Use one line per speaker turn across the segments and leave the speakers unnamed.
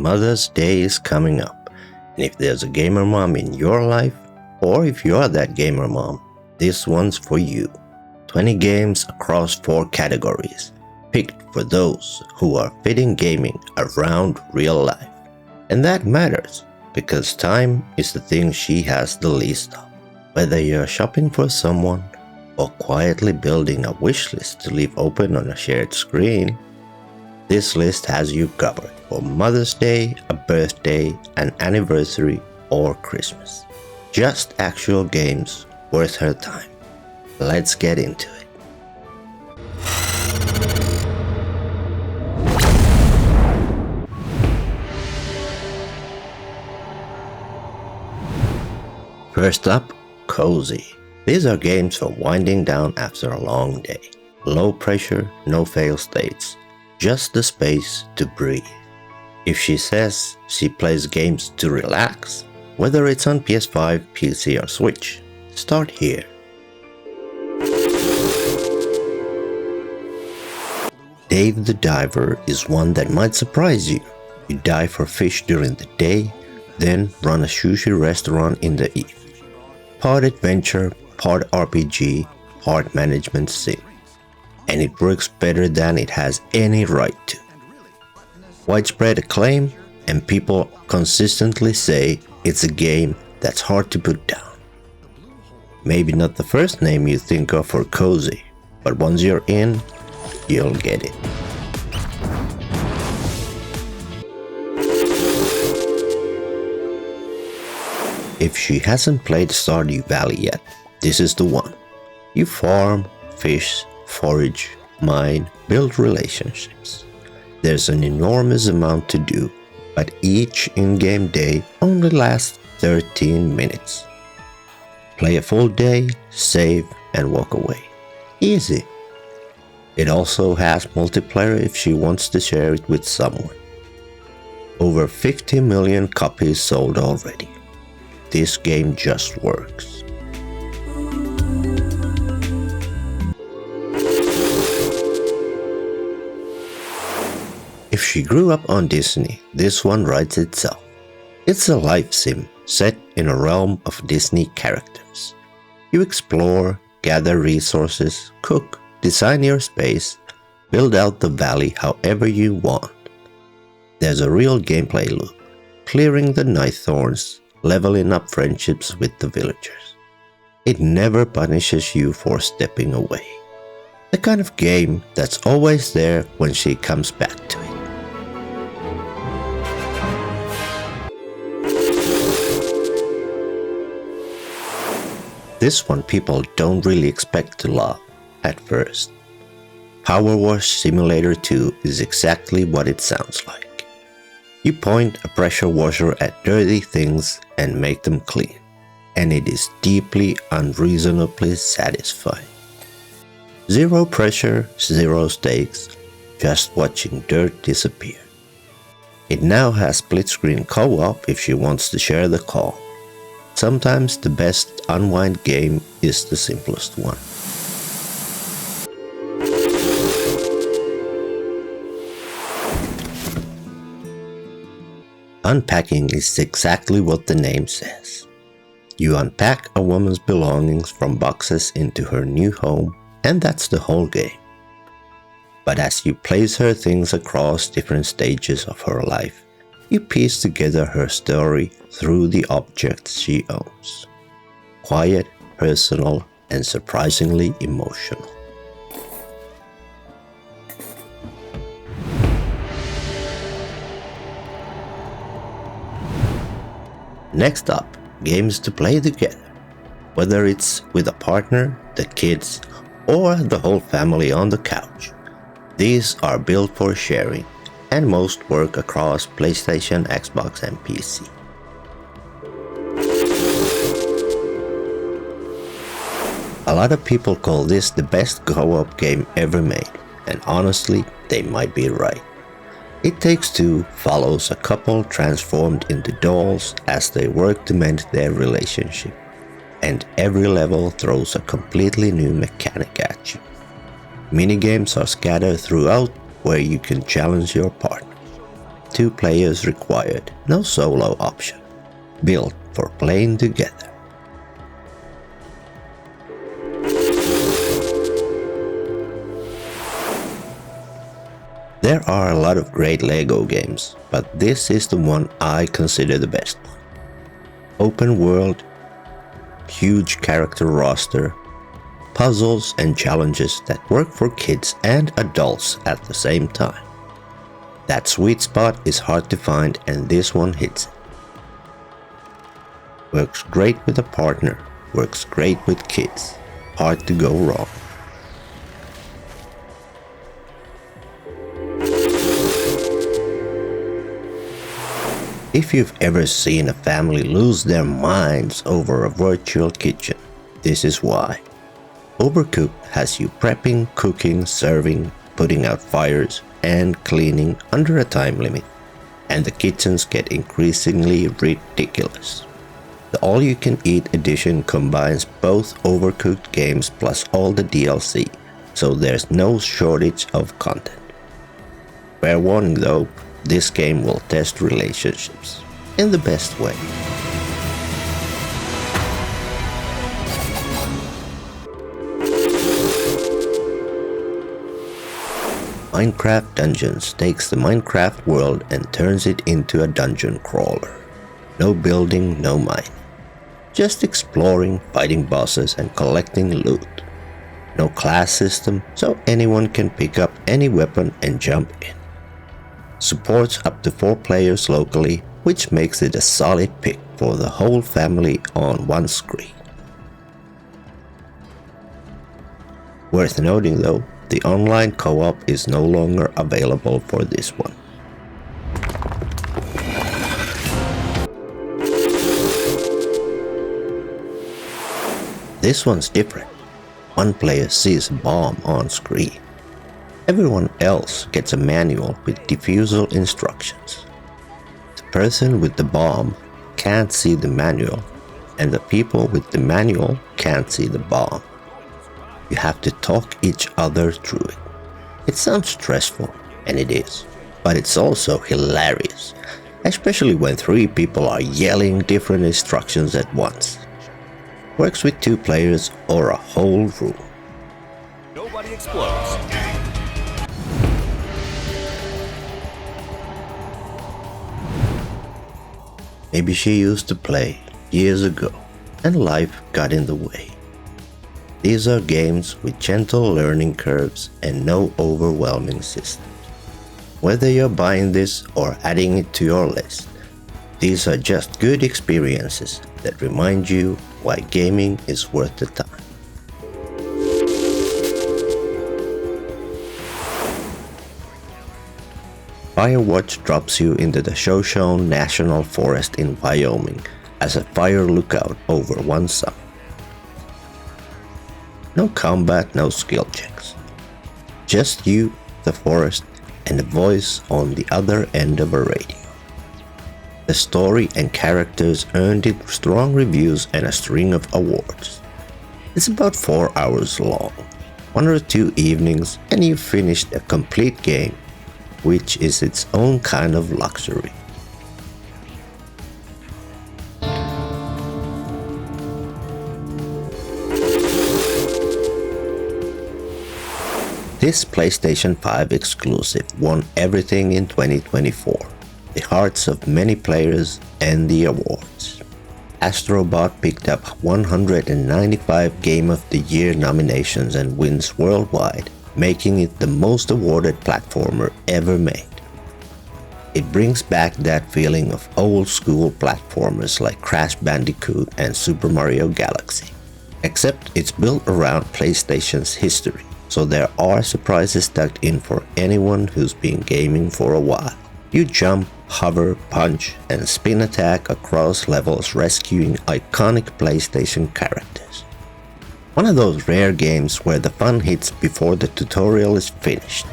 Mother's Day is coming up, and if there's a gamer mom in your life, or if you're that gamer mom, this one's for you. 20 games across 4 categories, picked for those who are fitting gaming around real life. And that matters, because time is the thing she has the least of. Whether you're shopping for someone, or quietly building a wish list to leave open on a shared screen, this list has you covered for Mother's Day, a birthday, an anniversary, or Christmas. Just actual games worth her time. Let's get into it. First up, Cozy. These are games for winding down after a long day. Low pressure, no fail states, just the space to breathe. If she says she plays games to relax, whether it's on PS5, PC or Switch, start here. Dave the Diver is one that might surprise you. You dive for fish during the day, then run a sushi restaurant in the evening. Part adventure, part RPG, part management sim. And it works better than it has any right to. Widespread acclaim, and people consistently say it's a game that's hard to put down. Maybe not the first name you think of for Cozy, but once you're in, you'll get it. If she hasn't played Stardew Valley yet, this is the one. You farm, fish, forage, mine, build relationships. There's an enormous amount to do, but each in-game day only lasts 13 minutes. Play a full day, save, and walk away. Easy. It also has multiplayer if she wants to share it with someone. Over 50 million copies sold already. This game just works. If she grew up on Disney, this one writes itself. It's a life sim set in a realm of Disney characters. You explore, gather resources, cook, design your space, build out the valley however you want. There's a real gameplay loop, clearing the night thorns, leveling up friendships with the villagers. It never punishes you for stepping away. The kind of game that's always there when she comes back to it. This one people don't really expect to love at first. PowerWash Simulator 2 is exactly what it sounds like. You point a pressure washer at dirty things and make them clean, and it is deeply unreasonably satisfying. Zero pressure, zero stakes, just watching dirt disappear. It now has split-screen co-op if she wants to share the call. Sometimes the best unwind game is the simplest one. Unpacking is exactly what the name says. You unpack a woman's belongings from boxes into her new home, and that's the whole game. But as you place her things across different stages of her life, you piece together her story through the objects she owns. Quiet, personal, and surprisingly emotional. Next up, games to play together. Whether it's with a partner, the kids, or the whole family on the couch. These are built for sharing, and most work across PlayStation, Xbox, and PC. A lot of people call this the best co-op game ever made, and honestly, they might be right. It Takes Two follows a couple transformed into dolls as they work to mend their relationship, and every level throws a completely new mechanic at you. Minigames are scattered throughout where you can challenge your partner. 2 players required, no solo option. Built for playing together. There are a lot of great LEGO games, but this is the one I consider the best one. Open world, huge character roster, puzzles and challenges that work for kids and adults at the same time. That sweet spot is hard to find, and this one hits it. Works great with a partner, works great with kids. Hard to go wrong. If you've ever seen a family lose their minds over a virtual kitchen, this is why. Overcooked has you prepping, cooking, serving, putting out fires, and cleaning under a time limit, and the kitchens get increasingly ridiculous. The all-you-can-eat edition combines both Overcooked games plus all the DLC, so there's no shortage of content. Fair warning though, this game will test relationships in the best way. Minecraft Dungeons takes the Minecraft world and turns it into a dungeon crawler. No building, no mining. Just exploring, fighting bosses and collecting loot. No class system, so anyone can pick up any weapon and jump in. Supports up to 4 players locally, which makes it a solid pick for the whole family on one screen. Worth noting though, the online co-op is no longer available for this one. This one's different. One player sees a bomb on screen. Everyone else gets a manual with defusal instructions. The person with the bomb can't see the manual, and the people with the manual can't see the bomb. You have to talk each other through it. It sounds stressful, and it is, but it's also hilarious, especially when 3 people are yelling different instructions at once. Works with 2 players or a whole room.
Nobody explodes.
Maybe she used to play years ago, and life got in the way. These are games with gentle learning curves and no overwhelming systems. Whether you're buying this or adding it to your list, these are just good experiences that remind you why gaming is worth the time. Firewatch drops you into the Shoshone National Forest in Wyoming as a fire lookout over one summer. No combat, no skill checks. Just you, the forest, and a voice on the other end of a radio. The story and characters earned it strong reviews and a string of awards. It's about 4 hours long, 1 or 2 evenings, and you've finished a complete game, which is its own kind of luxury. This PlayStation 5 exclusive won everything in 2024, the hearts of many players and the awards. ASTRO picked up 195 Game of the Year nominations and wins worldwide, making it the most awarded platformer ever made. It brings back that feeling of old school platformers like Crash Bandicoot and Super Mario Galaxy. Except it's built around PlayStation's history, so there are surprises tucked in for anyone who's been gaming for a while. You jump, hover, punch, and spin attack across levels, rescuing iconic PlayStation characters. One of those rare games where the fun hits before the tutorial is finished.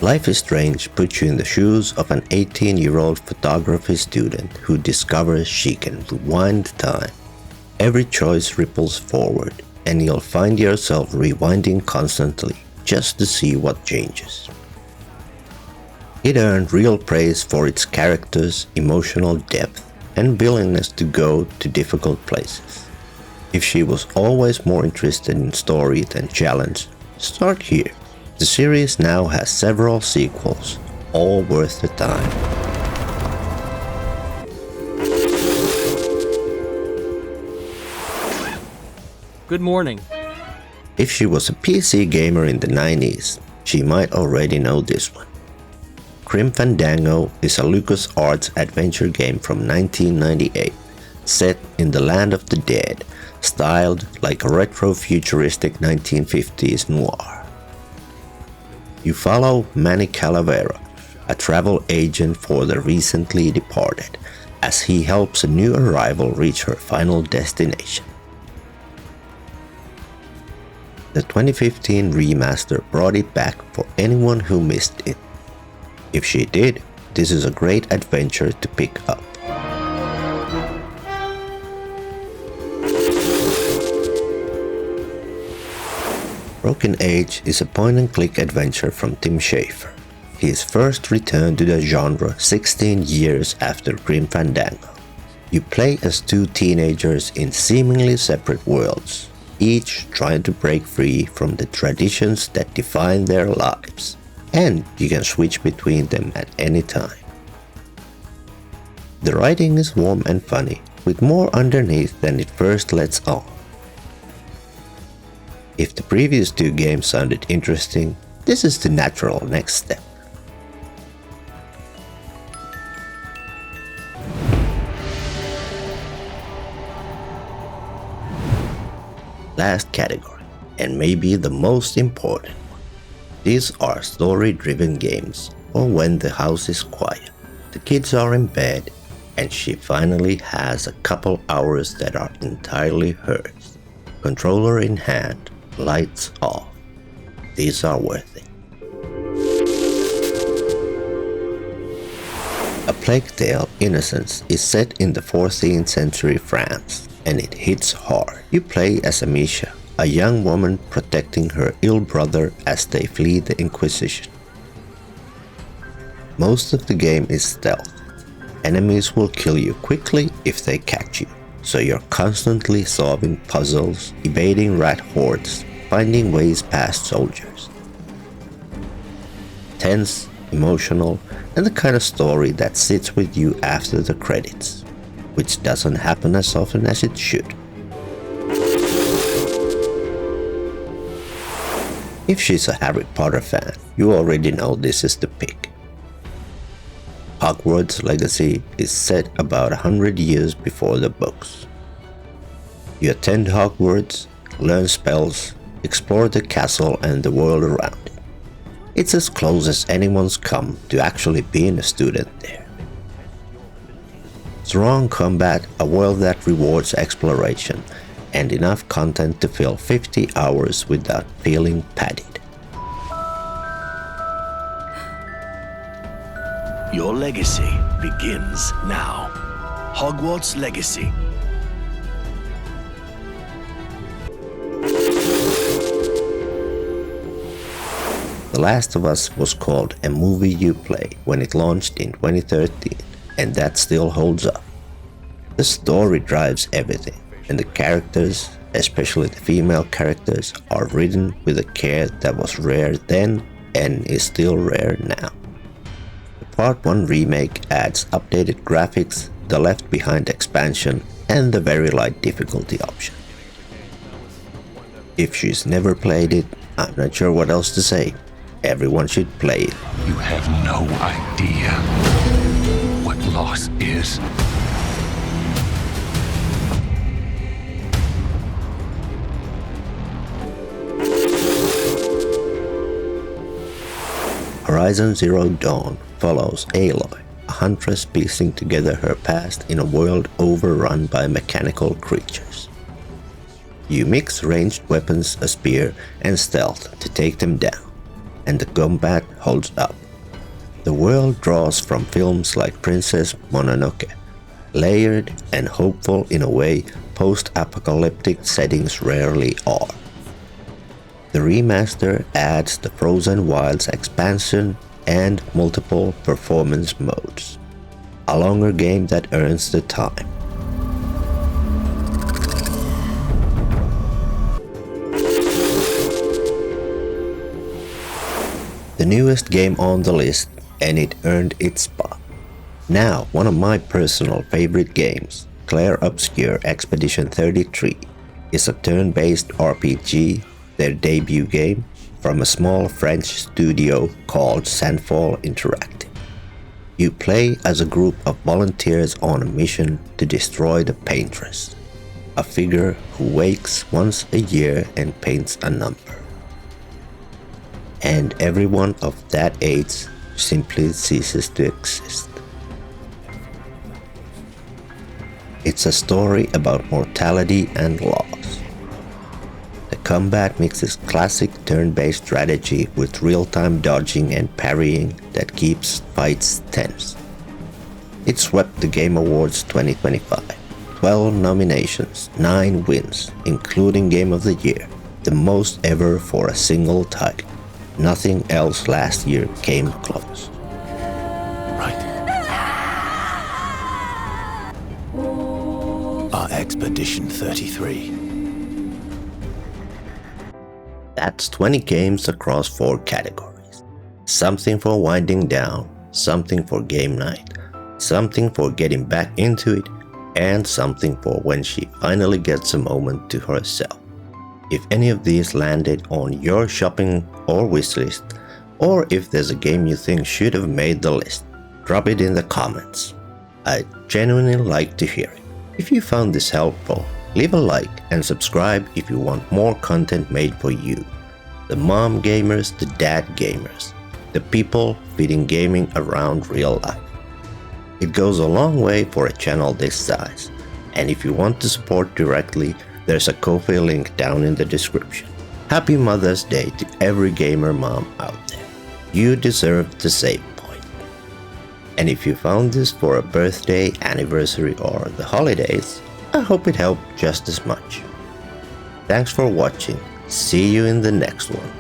Life is Strange puts you in the shoes of an 18-year-old photography student who discovers she can rewind time. Every choice ripples forward, and you'll find yourself rewinding constantly just to see what changes. It earned real praise for its characters' emotional depth and willingness to go to difficult places. If she was always more interested in story than challenge, start here. The series now has several sequels, all worth the time.
Good morning.
If she was a PC gamer in the 90s, she might already know this one. Grim Fandango is a LucasArts adventure game from 1998, set in the land of the dead, styled like a retro-futuristic 1950s noir. You follow Manny Calavera, a travel agent for the recently departed, as he helps a new arrival reach her final destination. The 2015 remaster brought it back for anyone who missed it. If she did, this is a great adventure to pick up. Broken Age is a point-and-click adventure from Tim Schafer. His first return to the genre 16 years after Grim Fandango. You play as two teenagers in seemingly separate worlds, each trying to break free from the traditions that define their lives, and you can switch between them at any time. The writing is warm and funny, with more underneath than it first lets on. If the previous two games sounded interesting, this is the natural next step. Last category, and maybe the most important one. These are story-driven games, or when the house is quiet, the kids are in bed, and she finally has a couple hours that are entirely hers. Controller in hand, lights off. These are worth it. A Plague Tale: Innocence is set in the 14th century France, and it hits hard. You play as Amisha, a young woman protecting her ill brother as they flee the Inquisition. Most of the game is stealth. Enemies will kill you quickly if they catch you, so you're constantly solving puzzles, evading rat hordes, finding ways past soldiers. Tense, emotional, and the kind of story that sits with you after the credits, which doesn't happen as often as it should. If she's a Harry Potter fan, you already know this is the pick. Hogwarts Legacy is set about 100 years before the books. You attend Hogwarts, learn spells, explore the castle and the world around it. It's as close as anyone's come to actually being a student there. Strong combat, a world that rewards exploration, and enough content to fill 50 hours without feeling padded.
Your legacy begins now. Hogwarts Legacy.
The Last of Us was called a movie you play when it launched in 2013, and that still holds up. The story drives everything, and the characters, especially the female characters, are written with a care that was rare then and is still rare now. The Part 1 remake adds updated graphics, the Left Behind expansion, and the very light difficulty option. If she's never played it, I'm not sure what else to say. Everyone should play it.
You have no idea what loss is.
Horizon Zero Dawn follows Aloy, a huntress piecing together her past in a world overrun by mechanical creatures. You mix ranged weapons, a spear, and stealth to take them down, and the combat holds up. The world draws from films like Princess Mononoke, layered and hopeful in a way post-apocalyptic settings rarely are. The remaster adds the Frozen Wilds expansion and multiple performance modes, a longer game that earns the time. The newest game on the list, and it earned its spot. Now, one of my personal favorite games, Clair Obscur Expedition 33, is a turn-based RPG, their debut game, from a small French studio called Sandfall Interactive. You play as a group of volunteers on a mission to destroy the Paintress, a figure who wakes once a year and paints a number. And everyone of that age simply ceases to exist. It's a story about mortality and loss. The combat mixes classic turn-based strategy with real-time dodging and parrying that keeps fights tense. It swept the Game Awards 2025, 12 nominations, 9 wins, including Game of the Year, the most ever for a single title. Nothing else last year came close.
Right. Our Expedition 33.
That's 20 games across 4 categories. Something for winding down, something for game night, something for getting back into it, and something for when she finally gets a moment to herself. If any of these landed on your shopping or wishlist, or if there's a game you think should have made the list, drop it in the comments. I'd genuinely like to hear it. If you found this helpful, leave a like and subscribe if you want more content made for you. The mom gamers, the dad gamers, the people fitting gaming around real life. It goes a long way for a channel this size, and if you want to support directly, there's a Ko-fi link down in the description. Happy Mother's Day to every gamer mom out there. You deserve the save point. And if you found this for a birthday, anniversary, or the holidays, I hope it helped just as much. Thanks for watching. See you in the next one.